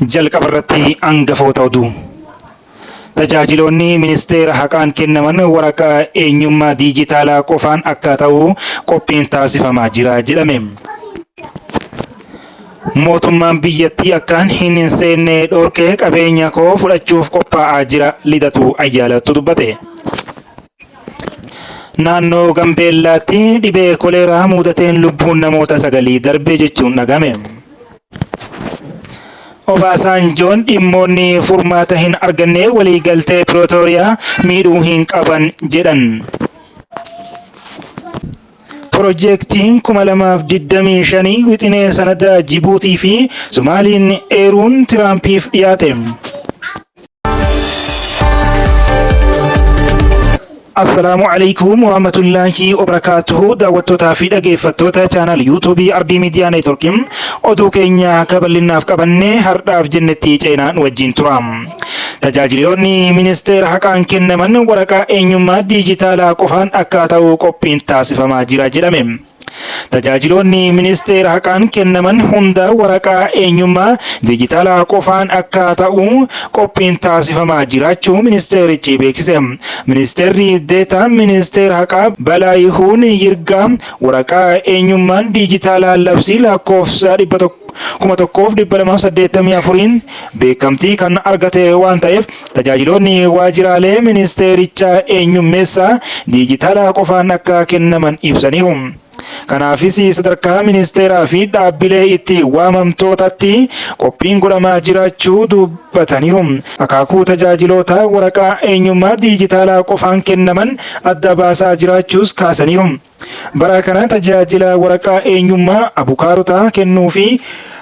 jalqabarratti hangafoota oduu. Tajaajiloonni ministeera haqaan kennaman waraqaa eenyummaa diijitaalaa qofaan akka ta'u qophiin taasifamaa jira jedhame. Mootummaan biyyattii akkaan hin seenne dhorkee qabeenya koo fudhachuuf qophaa'aa jira lidatu ayyaalatu dubbate. Naannoo Gambeellaatti dhibee koleeraa mudateen lubbuun namoota 9 darbee jechuun dhagame. Obaasanjoon dhimmoonni furmaata hin arganne waliigaltee Pirootooriyaa miidhuu hin qaban jedhan. Piroojeektiin 2025 wixinee sanada Jibuutii fi Somaaliin eeruun Tiraampiif dhiyaate. Assalaamu alaikum warahmatullahi wabarakatuhu. Daawwattootaa fi dhaggeeffattoota chaanal yuutuubii Ardii Miidiyaa Neetworkiin oduu keenya bal'innaaf qabannee har'aaf jennetti ceenaan wajjin tura. Tajaajiloonni ministeera haqaan kennaman waraqaa eenyummaa diijitaalaa qofaan akka ta'u qophiin taasifamaa jira jedhame. Tajaajiloonni ministeera haqaan kennaman hunda waraqaa eenyummaa diijitaalaa qofaan akka ta'u qophiin taasifamaa jiraachuu ministeerichi beeksise. Ministeerri deetaa ministeera haqaa Balaayihuun Yirgaa waraqaa eenyummaan diijitaalaa labsii lakkoofsa 1284 beekamtii kan argate waan ta'eef tajaajiloonni waajjiraalee ministeerichaa eenyummeessaa diijitaalaa qofaan akka kennaman ibsaniiru. Kanaafis sadarkaa ministeeraa fi dhaabbilee itti waamamtootatti qophiin godhamaa jiraachuu dubbataniiru. Akaakuu tajaajiloota waraqaa eenyummaa diijitaalaa qofaan kennaman adda baasaa jiraachuus kaasaniiru. Bara kana tajaajila waraqaa eenyummaa abukaarotaa kennuu fi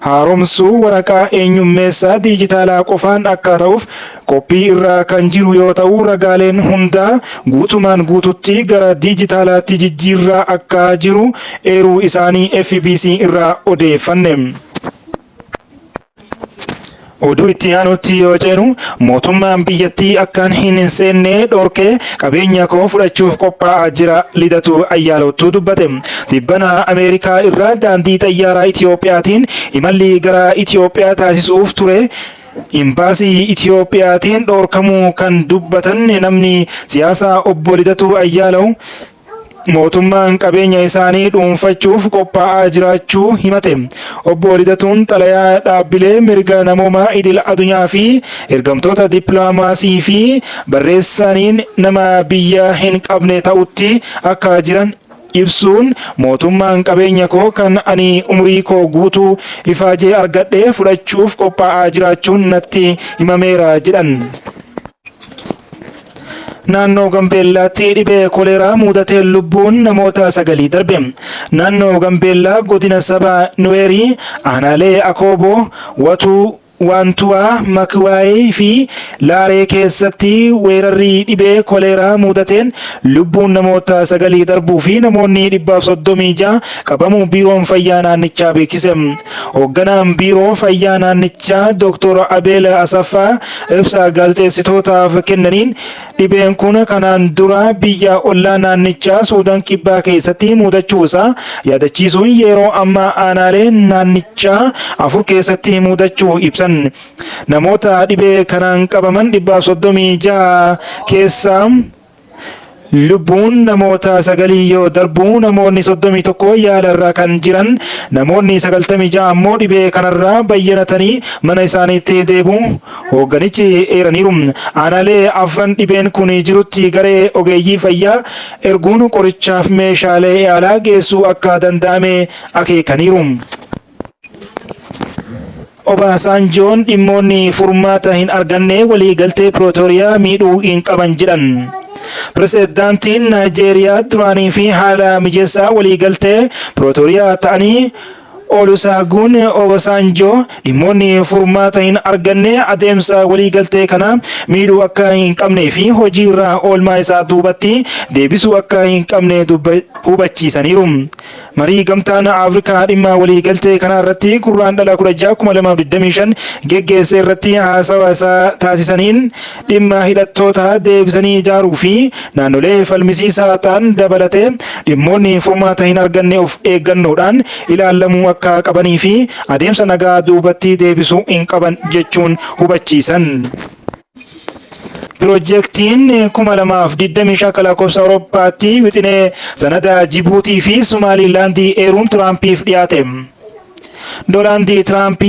haaromsuu waraqaa eenyummeessaa diijitaalaa qofaan akka ta'uuf qophii irra kan jiru yoo ta'u ragaaleen hundaa guutumaan guututti gara diijitaalaatti jijjiirraa akka jiru eeruu isaanii FBC irraa odeeffanne. Oduu itti aanutti yoo ceenu mootummaan biyyattii akkaan hin seenne dhorkee qabeenya koo fudhachuuf qophaa'aa jira lidatu ayyaalootu dubbate. Tibbana Ameerikaa irraa daandii xayyaaraa Itiyoophiyaatiin imalli gara Itiyoophiyaa taasisuuf ture imbaasii Itiyoophiyaatiin dhorkamuu kan dubbatan namni siyaasaa obbo Lidatu Ayyaalaw mootummaan qabeenya isaanii dhuunfachuuf qophaa'aa jiraachuu himate. Obbo Lidatuun xalayaa dhaabbilee mirga namoomaa idil addunyaa fi ergamtoota dippiloomaasii fi barreessaniin nama biyya hin qabne ta'utti akka jiran ibsuun mootummaan qabeenya koo kan ani umrii koo guutuu ifaajee argadhee fudhachuuf qophaa'aa jiraachuun natti himameera jedhan. Naannoo Gambeellaatti dhibee koleeraa mudateen lubbuun namoota 9 darbe. Naannoo Gambeellaa godina saba Nuweerii aanaalee Akooboo Watuu Wantuwaa Makwaayii fi Laaree keessatti weerarri dhibee koleeraa mudateen lubbuun namoota 9 darbuu fi namoonni 136 qabamuu biiroon fayyaa naannichaa beeksise. Hoogganaan biiroo fayyaa naannichaa Dr. Abeel Asaffaa ibsa gaazexeessitootaaf kennaniin dhibeen kun kanaan dura biyya ollaa naannichaa Suudaan Kibbaa keessatti mudachuusaa yaadachiisuun yeroo ammaa aanaalee naannichaa 4 keessatti mudachuu ibsan. Namoota dhibee kanaan qabaman 136 keessaa lubbuun namoota 9 yoo darbu namoonni 31 yaalarra kan jiran namoonni 96 ammoo dhibee kanarraa bayyanatanii mana isaaniitti deebi'u hoogganichi eeraniiru. Aanaalee 4 dhibeen kun jirutti garee ogeeyyii fayyaa erguun qorichaaf meeshaalee yaalaa geessuu akka danda'ame akeekaniiru. Obaasanjoon dhimmoonni furmaata hin arganne waliigaltee Pirootooriyaa miidhuu hin qaban jedhan. Pirezidaantiin Naayijeeriyaa duraanii fi haala mijeessaa waliigaltee Pirootooriyaa ta'anii Olusegun Obasanjoo dhimmoonni furmaata hin arganne adeemsa waliigaltee kana miidhuu akka hin qabnee fi hojii irraa oolmaa isaa duubatti deebisuu akka hin qabne hubachiisaniiru. Marii gamtaan Afrikaa dhimma waliigaltee kana irratti Guraandhala 16 geggeesse irratti haasawa isaa taasisaniin dhimma hidhattoota deebisanii ijaaruu fi naannolee falmisiisaa ta'an dabalatee dhimmoonni furmaata hin arganne of eeggannoodhaan ilaalamuu akka qabanii fi adeemsa nagaa duubatti deebisuu hin qaban jechuun hubachiisan. Piroojeektiin 2025 akka lakkoofsa Awurooppaatti wixinee sanada Jibuutii fi Somaaliilaandii eeruun Tiraampiif dhiyaate. Doonaald Tiraamp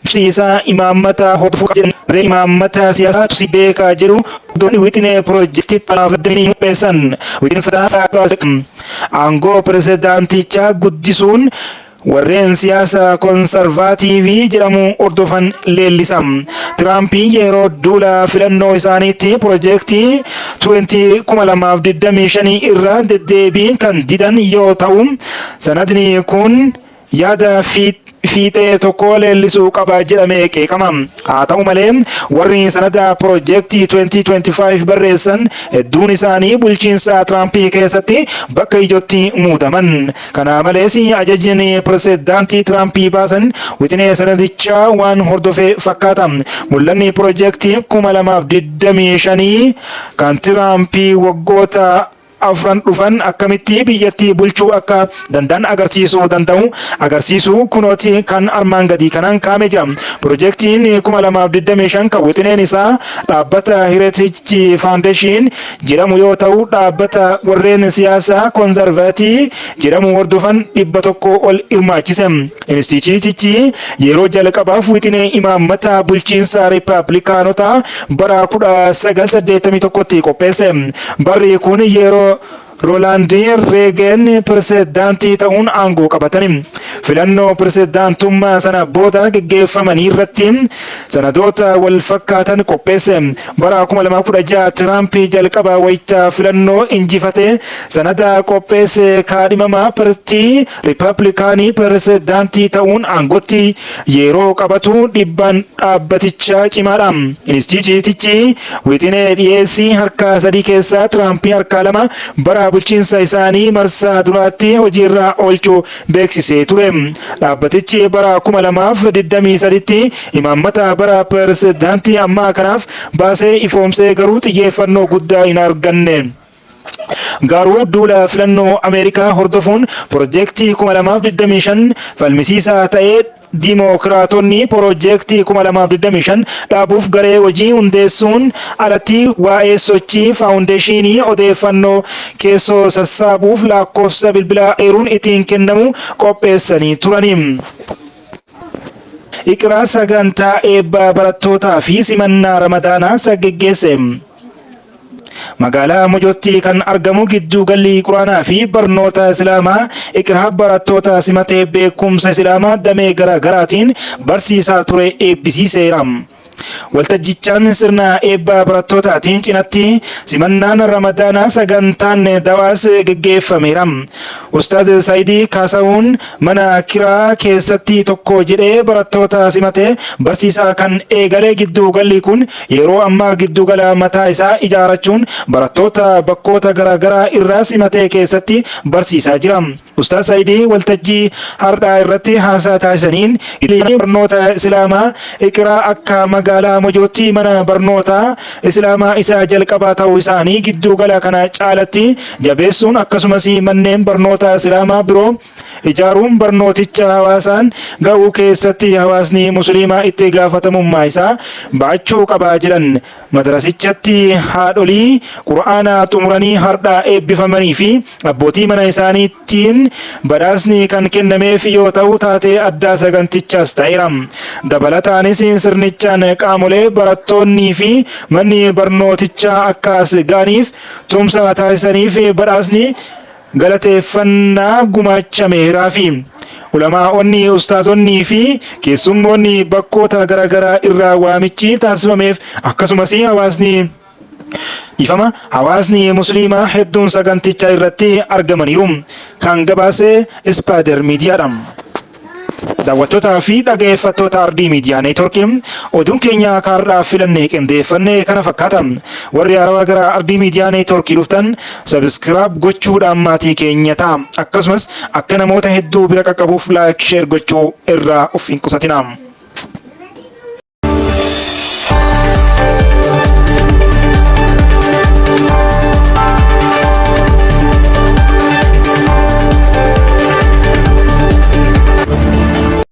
barsiisaa imaammata hordofuu jedhan imaammata siyaasaa tusi beekaa jedhu dooni wixinee piroojeektii qopheessan. Wixineen sadarkaa aangoo pirezidaantichaa guddisuun warreen siyaasa konsarvaatiivii jedhamu hordofan leellisa. Tiraamp yeroo duula filannoo isaaniitti piroojeektii 2025 irra deddeebiin kan didan yoo ta'u, sanadni kun yaada fiixee tokko leellisuu qaba jedhamee qeeqama. Haa ta'u malee warri sanada piroojeektii 2025 barreessan hedduun isaanii bulchiinsa Tiraampii keessatti bakka ijootti muudaman. Kana malees ajajni pirezidaantii Tiraampii baasan wixinee sanadichaa waan hordofee fakkaata. Mul'anni piroojeektii 2025 kan Tiraampii waggoota afran dhufan akkamitti biyyattii bulchuu akka danda'an agarsiisuu kunooti kan armaan gadii kanaan kaa'amee jira. Piroojeektiin 2025 kan wixineen isaa dhaabbata Heritage Foundation jedhamu yoo ta'u, dhaabbata warreen siyaasaa konzarvaatii jedhamu hordofan 100 ol hirmaachise. Inistituutichi yeroo jalqabaaf wixinee imaammata bulchiinsa Riippaabilikaanotaa bara 1981tti qopheesse. Barri kun yeroo Roonaald Reegan pirezidaantii ta'uun aangoo qabatani. Filannoo pirezidaantummaa sana booda geggeeffamanii irratti sanadoota wal fakkaatan qopheesse. Bara 2016 Tiraamp jalqaba wayita filannoo injifate sanada qopheesse kaadhimamaa paartii Riippaabilikaanii pirezidaantii ta'uun aangootti yeroo qabatu dhiibbaan dhaabbatichaa cimaadha. Inistituutichi wixinee dhiyeessii harka 3 keessaa Tiraamp harka 2 bara bulchiinsa isaanii marsaa duraatti hojiirra oolchuu beeksisee ture. Dhaabbatichi bara 2023tti imaammata bara pirezidaantii ammaa kanaaf baasee ifoomsee garuu xiyyeeffannoo guddaa hin arganne. Garuu duula filannoo Ameerikaa hordofuun piroojeektii 2025 falmisiisaa ta'ee Dimookiraatonni piroojeektii 2025 dhaabuuf garee hojii hundeessuun alatti waa'ee sochii faawundeeshinii odeeffannoo keessoo sassaabuuf lakkoofsa bilbilaa eeruun ittiin kennamu qopheessanii turani. Iqraa sagantaa eebba barattootaa fi simannaa ramadaanaa geggeesse. Magaalaa Mojotti kan argamu giddu galli Quraanaa fi barnoota Islaamaa Iqraa barattoota simatee beekumsa Islaamaa damee garaa garaatiin barsiisaa ture eebbisiiseera. Waltajjichaan sirna eebba barattootatiin cinatti simannaan ramadaanaa sagantaan dawaas geggeeffameera. Ustaaz Saayidii Kaasawuun mana kiraa keessatti tokko jedhee barattoota simatee barsiisaa kan eegale. Giddu galli kun yeroo ammaa giddu gala mataa isaa ijaarachuun barattoota bakkoota garaa garaa irraa simatee keessatti barsiisaa jira. Ustaaz Saayidii waltajjii hardhaa irratti haasaa taasisaniin barnoota Islaamaa Iqraa akka magaalaa Mojotti mana barnootaa Islaamaa isa jalqabaa ta'uu isaanii giddu gala kana caalatti jabeessuun akkasumas manneen barnoota Islaamaa biroo ijaaruun barnooticha hawaasaan ga'uu keessatti hawaasni musliimaa itti gaafatamummaa isaa baachuu qaba jedhan. Madrasichatti haadholii Qur'aanaa xumuranii hardhaa eebbifamanii fi abbootii mana isaaniitiin badhaasni kan kennameef yoo ta'u, taatee addaa sagantichaas ta'eera. Dabalataanis sirnichaan qaamolee barattoonnii fi manni barnootichaa akkas gaaniif tumsa taasisaniif badhaasni galateeffannaa gumaachameeraa fi ulamaa'onni, ustaazonnii fi keessummoonni bakkoota garaagaraa irraa waamichi taasifameef akkasumas hawaasni musliimaa hedduun saganticha irratti argamaniiru. Kan gabaase Ispaader Miidiyaadha. Daawwattootaa fi dhaggeeffattoota Ardii Miidiyaa Neetwoorkii oduun keenya kaardhaa filannee qindeeffannee kana fakkaata. Warri haarawaa gara Ardii Miidiyaa Neetwoorkii dhuftan sabiskiraayib gochuudhaan maatii keenya ta'a. Akkasumas akka namoota hedduu bira qaqqabuuf laayik sheer gochuu irraa of hin qusatinaa.